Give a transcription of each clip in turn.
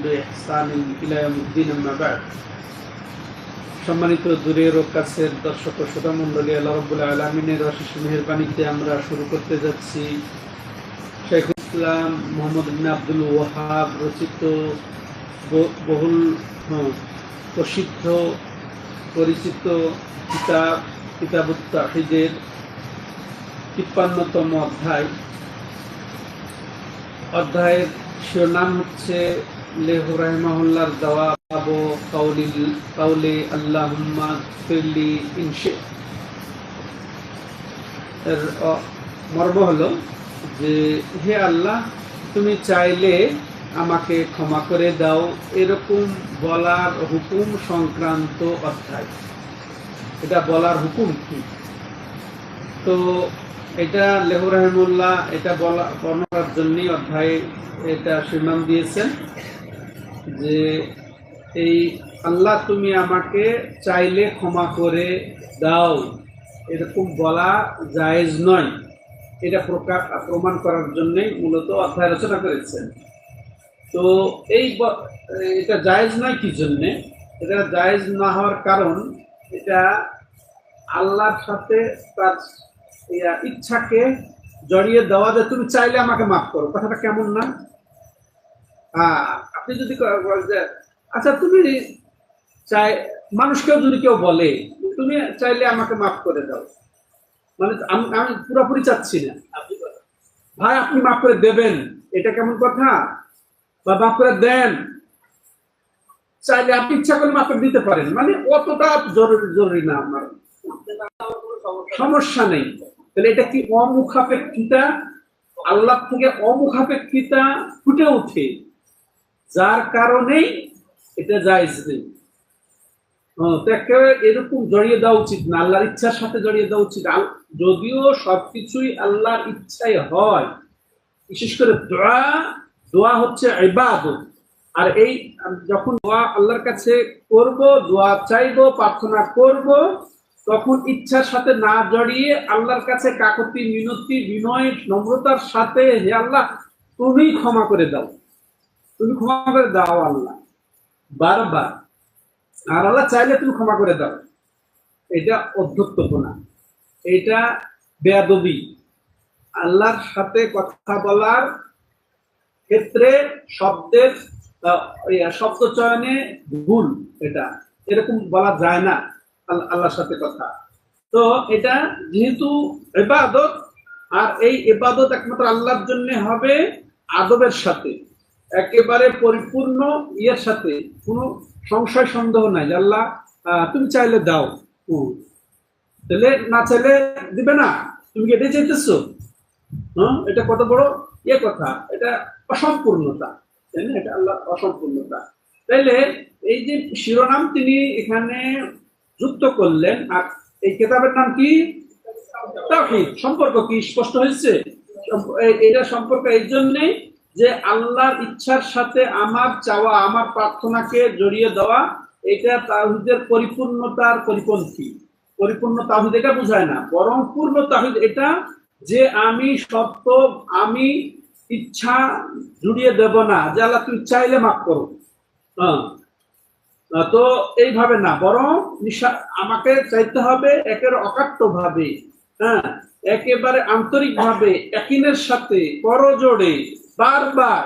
بإحسان إلى يوم الدين أما بعد সম্মানিত দূরের ও কাছের দর্শক ও শ্রোতা মণ্ডলী, আল্লাহ রাব্বুল আলামিনের অশেষ মেহেরবানিতে আমরা শুরু করতে যাচ্ছি শাইখুল ইসলাম মুহাম্মদ ইবনে আব্দুল ওয়াহাব রচিত বহুল প্রসিদ্ধ পরিচিত কিতাবুত তাওহীদের 53তম অধ্যায়ের শিরোনাম হচ্ছে লেহু রাহিমাহুল্লাহর জবাব কাউলি আল্লাহুম্মা ফিরলি ইনশা। এর মর্ম হলো যে হে আল্লাহ, তুমি চাইলে আমাকে ক্ষমা করে দাও, এরকম বলার হুকুম সংক্রান্ত অধ্যায়। এটা বলার হুকুম কি? তো এটা লেহু রাহিমাহুল্লাহ এটা বর্ণনার জন্যই অধ্যায় এটা শিরোনাম দিয়েছেন যে এই আল্লাহ তুমি আমাকে চাইলে ক্ষমা করে দাও, এরকম বলা জায়েজ নয়। এটা প্রমাণ করার জন্যই মূলত অধ্যায় রচনা করেছেন। তো এটা জায়েজ নয় কি জন্যে? এটা জায়েজ না হওয়ার কারণ এটা আল্লাহর সাথে তার ইচ্ছাকে জড়িয়ে দেওয়া, যে তুমি চাইলে আমাকে মাফ করো। কথাটা কেমন না? আপনি যদি আচ্ছা তুমি মানুষকেও যদি কেউ বলে তুমি চাইলে আমাকে মাফ করে দাও, মানে আমি পুরোপুরি চাচ্ছি না, ভাই আপনি মাফ করে দেবেন, এটা কেমন কথা? বা মাফ করে দেন, চাইলে আপনি ইচ্ছা করে মাফ করে দিতে পারেন, মানে অতটা জরুরি না, আমার সমস্যা নেই। তাহলে এটা কি অমুখাপেক্ষিতা? আল্লাহ থেকে অমুখাপেক্ষিতা ফুটে ওঠে, যার কারণেই এটা জায়েজ নেই। এরকম জড়িয়ে দেওয়া উচিত না, আল্লাহর ইচ্ছার সাথে জড়িয়ে দেওয়া উচিত। যদিও সবকিছুই আল্লাহর ইচ্ছায় হয়, বিশেষ করে দোয়া হচ্ছে ইবাদত। আর এই যখন দোয়া আল্লাহর কাছে করব, দোয়া চাইবো, প্রার্থনা করব, তখন ইচ্ছার সাথে না জড়িয়ে আল্লাহর কাছে কাকুতি মিনতি বিনয় নম্রতার সাথে, হে আল্লাহ তুমি ক্ষমা করে দাও, তুমি ক্ষমা করে দাও আল্লাহ, বারবার। আর আল্লাহ চাইলে তুমি ক্ষমা করে দাও, এটা অধ্যত্বপনা, এটা বেয়াদবি। আল্লাহর সাথে কথা বলার ক্ষেত্রে শব্দ চয়নে ভুল, এটা এরকম বলা যায় না আল্লাহর সাথে কথা। তো এটা যেহেতু ইবাদত, আর এই ইবাদত একমাত্র আল্লাহর জন্য হবে আদবের সাথে, একেবারে পরিপূর্ণ ইয়ের সাথে, কোনো সংশয় সন্দেহ নাই যে আল্লাহ তুমি চাইলে দাও, তাহলে না চাইলে দিবে না, তুমি কি এটাই চাইতেছো? এটা কত বড় কথা, এটা অসম্পূর্ণতা, তাই না? এটা আল্লাহ অসম্পূর্ণতা। তাইলে এই যে শিরোনাম তিনি এখানে যুক্ত করলেন, আর এই কিতাবের নাম কি? তাওহীদ। সম্পর্ক কি স্পষ্ট হয়েছে? এটা সম্পর্ক এই জন্যে যে আল্লাহর ইচ্ছার সাথে আমার চাওয়া, আমার প্রার্থনাকে জড়িয়ে দেওয়া, এটা তাওহীদের পরিপূর্ণতার পরিপন্থী। পরিপূর্ণ তাওহীদ এটা বোঝায় না, বরং পূর্ণ তাওহীদ এটা যে আমি সত্য, আমি ইচ্ছা জুড়িয়ে দেব না যে আল্লাহ তুমি চাইলে মাফ করো, তো এইভাবে না, বরং আমাকে চাইতে হবে একের অকাট্য ভাবে, একেবারে আন্তরিক ভাবে, ইয়াকিনের সাথে, করজোড়ে, বারবার,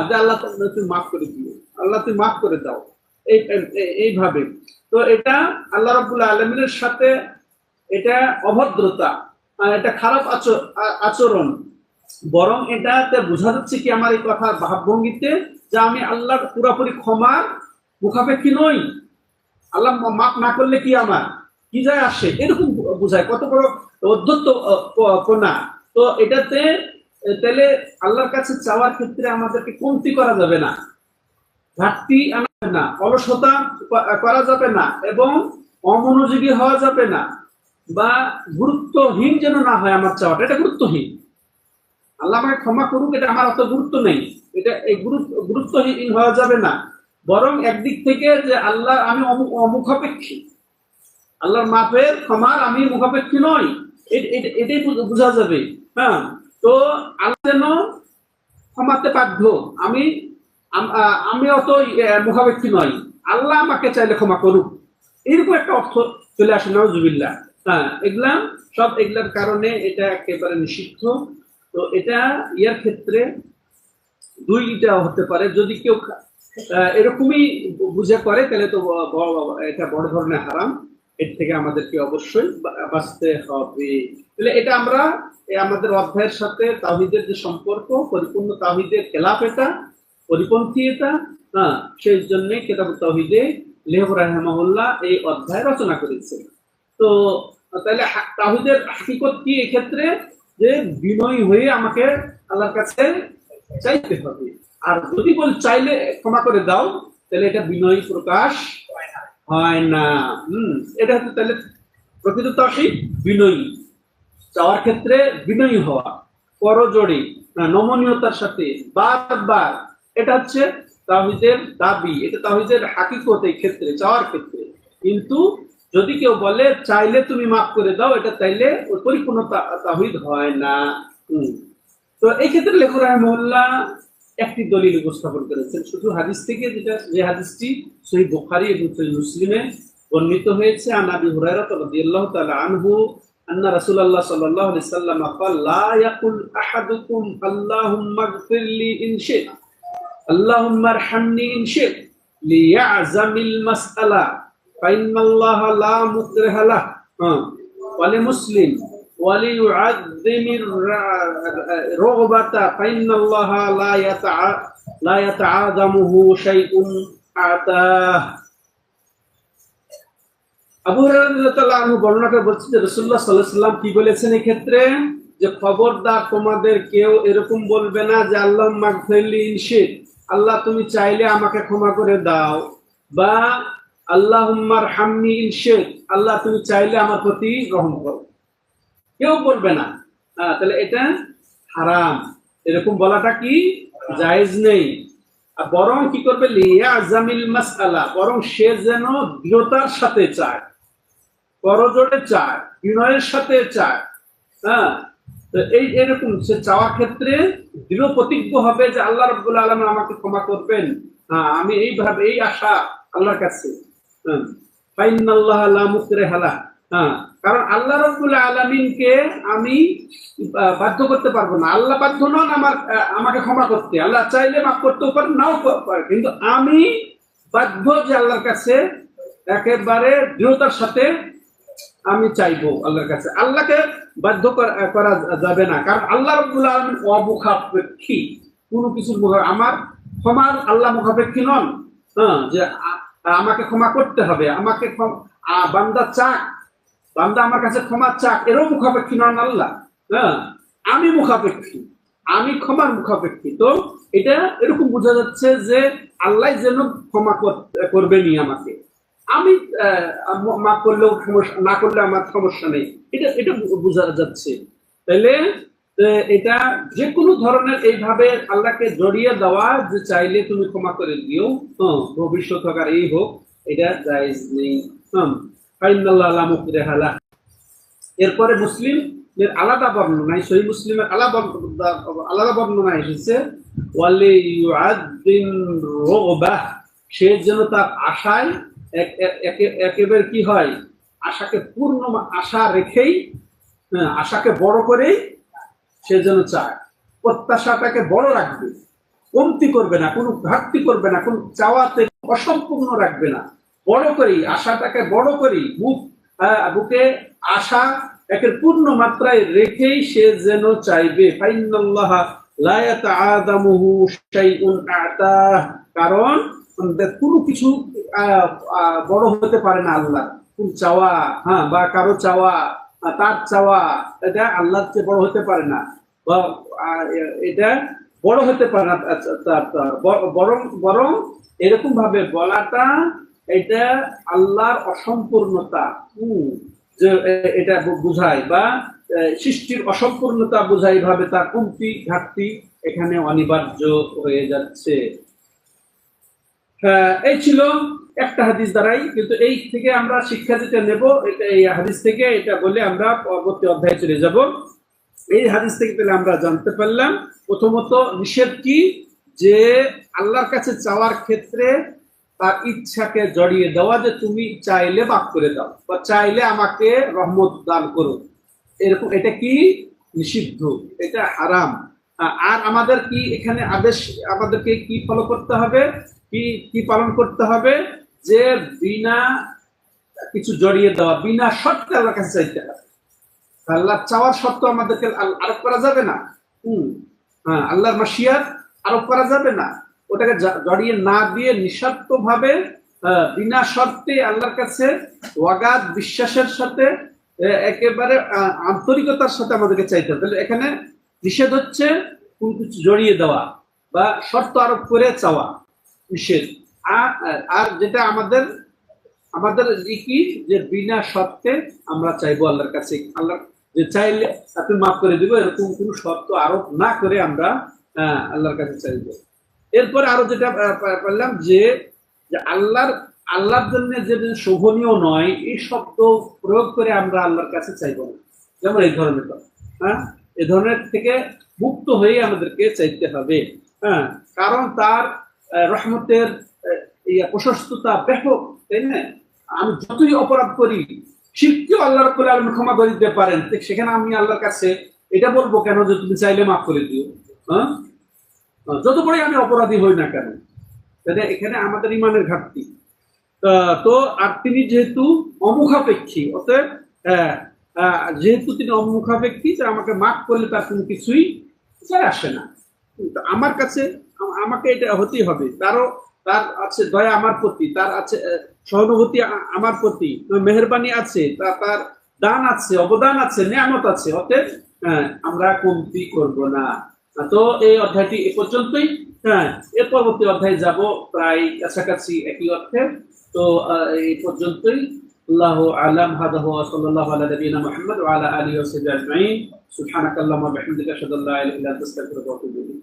যে আল্লাহ তুমি মাফ করে দিও, আল্লাহ তুমি মাফ করে দাও, এইভাবে। তো এটা আল্লাহ রাব্বুল আলামিনের সাথে এটা অভদ্রতা, এটা খারাপ আচরণ, বরং এটাতে বোঝা যাচ্ছে কি আমার এই কথা ভাবভঙ্গিতে যে আমি আল্লাহর পুরোপুরি ক্ষমার মুখাপেক্ষী নই, আল্লাহ মাফ না করলে কি আমার কি যায় আসে, এরকম বোঝায়। কত বড় অধ্যত্বপনা! তো এটাতে তাহলে আল্লাহর কাছে চাওয়ার ক্ষেত্রে আমাদেরকে কমতি করা যাবে না, ঘাটতি আনা যাবে না, অলসতা করা যাবে না, এবং অমনোযোগী হওয়া যাবে না, বা গুরুত্বহীন যেন না হয় আমার চাওয়াটা, এটা গুরুত্বহীন। আল্লাহ আমাকে ক্ষমা করুক, এটা আমার অত গুরুত্ব নেই, এটা এই গুরুত্বহীন হওয়া যাবে না, বরং একদিক থেকে যে আল্লাহ আমি অমুখাপেক্ষী, আল্লাহর মাফের ক্ষমার আমি মুখাপেক্ষী নই, এটাই বোঝা যাবে। তো আল্লাহ যেন ক্ষমাতে বাধ্য, আমি অত মুখাপেক্ষী নই, আল্লাহ আমাকে চাইলে ক্ষমা করুক, এরকম একটা অর্থ চলে আসে নাউজুবিল্লাহ। হ্যাঁ, এগুলার কারণে এটা একেবারে নিষিদ্ধ। তো এটা ইয়ার ক্ষেত্রে দুইটা হতে পারে, যদি কেউ এরকমই বুঝে করে তাহলে তো এটা বড় ধরনের হারাম, এর থেকে আমাদেরকে অবশ্যই বাঁচতে হবে। তাহলে এটা আমরা আমাদের অধ্যায়ের সাথে তাওহীদের যে সম্পর্ক, পরিপূর্ণ তাওহীদের খেলাফ এটা, পরিপন্থী এটা। হ্যাঁ, সেই জন্য কিতাবুত তাওহীদে লেহ রাহিমাহুল্লাহ এই অধ্যায় রচনা করেছে। তো তাহলে তাওহীদের হাকিকত কি এক্ষেত্রে? যে বিনয়ী হয়ে আমাকে আল্লাহর কাছে চাইতে হবে। আর যদি বল চাইলে ক্ষমা করে দাও, তাহলে এটা বিনয়ী প্রকাশ হয় না। এটা হচ্ছে তাহলে প্রকৃত তাওহীদ বিনয়ী, চাওয়ার ক্ষেত্রে বিনয়ী হওয়া, করজোড়ে নমনীয়তার সাথে বারবার, এটা হচ্ছে তাওহীদের দাবি, এটা তাওহীদের হাকিকত এই ক্ষেত্রে, চাওয়ার ক্ষেত্রে। কিন্তু যদি কেউ বলে চাইলে তুমি মাফ করে দাও, এটা চাইলে পরিপূর্ণ তাওহীদ হয় না। তো এই ক্ষেত্রে লেখক রাহিমাহুল্লাহ একটি দলিল উপস্থাপন করেছেন শুধু হাদিস থেকে, যে হাদিসটি সহিহ বুখারী এবং সহিহ মুসলিমে বর্ণিত হয়েছে। আন আবি হুরায়রা রাদিয়াল্লাহু তাআলা আনহু আন্না রাসূলুল্লাহ সাল্লাল্লাহু আলাইহি ওয়াসাল্লাম قال لا يقل احدكم اللهم اغفر لي ان شئت اللهم ارحمني ان شئت ليعزم المسألة فإن الله لا مكره له ولمسلم وليعظم الرغبة فإن الله لا يتعاظمه شيء أعطاه। আবু হুরায়রা রাদিয়াল্লাহু আনহু বর্ণনা করে বলছেন যে রাসূলুল্লাহ সাল্লাল্লাহু আলাইহি ওয়াসাল্লাম কি বলেছেন এই ক্ষেত্রে, যে খবরদার তোমাদের কেউ এরকম বলবে না যে আল্লাহুম্মা মাগফিরলি ইন শি'ত, আল্লাহ তুমি চাইলে আমাকে ক্ষমা করে দাও, বা আল্লাহুম্মা আরহামনি ইন শি'ত, আল্লাহ তুমি চাইলে আমার প্রতি রহম করো। কেউ বলবে না। তাহলে এটা হারাম, এরকম বলাটা কি জায়েজ নেই। আর বরং কি করবে, লিয়াজামিল মাসআলা, বরং সে যেন দৃঢ়তার সাথে চায়, করজোড়ে চায়, বিনয়ের সাথে চায়। হ্যাঁ, তো এরকম সে চাওয়ার ক্ষেত্রে দৃঢ় প্রতিজ্ঞ হবে যে আল্লাহ রাব্বুল আলামিন আমাকে ক্ষমা করবেন। হ্যাঁ, আমি এইভাবে এই আশা আল্লাহর কাছে। ফাইনাল্লাহ লা মুকরিহা লাহ, কারণ আল্লাহ রাব্বুল আলামিনকে আমি বাধ্য করতে পারবো না। আল্লাহ বাধ্য নন আমাকে ক্ষমা করতে, আল্লাহ চাইলে মাফ করতেও পারে, নাও পারে, কিন্তু আমি বাধ্য যে আল্লাহর কাছে একেবারে দৃঢ়তার সাথে আমি চাইবো আল্লাহর কাছে। আল্লাহকে বাধ্য করা যাবে না, কারণ আল্লাহ রাব্বুল আলামিন অমুখাপেক্ষী, কোনো কিছুর আমার ক্ষমার আল্লাহ মুখাপেক্ষী নন। যে আমাকে ক্ষমা করতে হবে, আমাকে বান্দা চাক, বান্দা আমার কাছে ক্ষমা চাক, এরও মুখাপেক্ষী নন আল্লাহ। আমি মুখাপেক্ষী, আমি ক্ষমার মুখাপেক্ষী। তো এটা এরকম বোঝা যাচ্ছে যে আল্লাহ যেন ক্ষমা করবেনি আমাকে, আমি মাফ করলেও সমস্যা, না করলে আমার সমস্যা নেই, এটা বোঝা যাচ্ছে। তাইলে এটা যে কোনো ধরনের এইভাবে আল্লাহকে জড়িয়ে দেওয়া, যে চাইলে তুমি ক্ষমা করে দিও, ভবিষ্যৎ হোক আর এই হোক, এটা জায়েজ নেই। ফাইনাল্লাহ লা মুকরিহা লাহ। এরপরে মুসলিমের আলাদা বর্ণনায়, সহিহ মুসলিমের আলাদা বর্ণনায় এসেছে ওয়ালিউআযযিম রুগবাহ, সে যেন তার আশায় একেবারে কি হয়, আশাকে পূর্ণ আশা রেখেই, আশাকে বড় করেই সে যেন চায়, প্রত্যাশাটাকে বড় রাখবে, কমতি করবে না, কোনো ঘাটতি করবে না, কোনো চাওয়াতে অসম্পূর্ণ রাখবে না, বড় করেই আশাটাকে বড় করেই বুকে আশা একের পূর্ণ মাত্রায় রেখেই সে যেন চাইবে। ফাইনাল্লাহ লা ইয়াতাআযামুহু শাইউন আ'তাহ, কারণ কোনো কিছু বড় হতে পারে না আল্লাহ, কোন চাওয়া বা কারো চাওয়া, তার চাওয়া, এটা আল্লাহর চেয়ে বড় হতে পারে না, বা এটা বড় হতে পারে না। বরং এরকম ভাবে বলাটা, এটা আল্লাহর অসম্পূর্ণতা যে এটা বোঝায়, বা সৃষ্টির অসম্পূর্ণতা বোঝায়, ভাবে তার কমতি ঘাটতি এখানে অনিবার্য হয়ে যাচ্ছে। এই ছিল একটা হাদিস দ্বারাই, কিন্তু এই থেকে আমরা শিক্ষা যেটা নেব, এটা এই হাদিস থেকে, এটা বলে আমরা পরবর্তী অধ্যায়ে চলে যাব। এই হাদিস থেকে পেলে আমরা জানতে পারলাম প্রথমত নিষেধ কি, যে আল্লাহর কাছে চাওয়ার ক্ষেত্রে তার ইচ্ছাকে জড়িয়ে দেওয়া, যে তুমি চাইলে মাফ করে দাও বা চাইলে আমাকে রহমত দান করো, এরকম, এটা কি নিষিদ্ধ, এটা হারাম। আর আমাদের কি এখানে আদেশ, আমাদেরকে কি ফলো করতে হবে, কি কি পালন করতে হবে, যে বিনা কিছু জড়িয়ে দেওয়া, বিনা শর্তে আল্লাহর কাছে চাইতে হবে। আল্লাহ চাওয়ার শর্ত আমাদেরকে আরোপ করা যাবে না। হ্যাঁ, আল্লাহর মাশিয়াত আরোপ করা যাবে না, ওটাকে জড়িয়ে না দিয়ে নিঃস্বার্থ ভাবে বিনা শর্তে আল্লাহর কাছে ওয়াগাদ বিশ্বাসের সাথে একেবারে আন্তরিকতার সাথে আমাদেরকে চাইতে হবে। তাহলে এখানে নিষেধ হচ্ছে কোন কিছু জড়িয়ে দেওয়া বা শর্ত আরোপ করে চাওয়া, নিষেধ। আর যেটা আমাদের আমাদের কি, যে বিনা শর্তে আমরা চাইবো আল্লাহর কাছে, আল্লাহ যে চাইলে আপনি মাফ করে দিব, এরকম কোন শর্ত আরোপ না করে আমরা আল্লাহর কাছে চাইবো। এরপরে আরো যেটা বললাম, যে আল্লাহর জন্য যে শোভনীয় নয় এই শব্দ প্রয়োগ করে আমরা আল্লাহর কাছে চাইবো না। যেমন এই ধরনের কথা, হ্যাঁ, এই ধরনের থেকে মুক্ত হয়ে আমাদেরকে চাইতে হবে। হ্যাঁ, কারণ তার রহমতের প্রশস্ততা ব্যাপক, তাই না? আমি যতই অপরাধ করি, শিরকেও আল্লাহ রাব্বুল আলামিন ক্ষমা করে দিতে পারেন, সেখানে আমি আল্লাহর কাছে এটা বলবো কেন যে তুমি চাইলে মাফ করে দিও? হ্যাঁ, যত বড়ই আমি অপরাধী হই না কেন? তাহলে এখানে আমাদের ইমানের ঘাটতি। তো আর তিনি যেহেতু অমুখাপেক্ষী, অতএব যেহেতু তিনি অমুখাপেক্ষী, যে আমাকে মাফ করলে তার কোনো কিছুই যায় আসে না। আমার কাছে আমাকে এটা হতেই হবে। তার আছে দয়া আমার প্রতি, তার আছে সহানুভূতি আমার প্রতি, মেহেরবানি আছে, তার দান আছে, অবদান আছে, নিয়ামত আছে, অতএব আমরা কমতি করব না। তো এই অধ্যায়টি এ পর্যন্তই। হ্যাঁ, এর পরবর্তী অধ্যায়ে যাব প্রায় কাছাকাছি একই অর্থে। তো এই পর্যন্তই। আল্লাহু আ'লাম, হাদা হুয়া সাল্লাল্লাহু আলা নবিয়িনা মুহাম্মদ ওয়া আলা আলিহি ওয়া সাহবিহি আজমাইন। সুবহানাকাল্লাহুম্মা ওয়া বিহামদিকা আশহাদু আল্লা ইলাহা ইল্লা আনতা আস্তাগফিরুকা ওয়া আতুবু ইলাইক।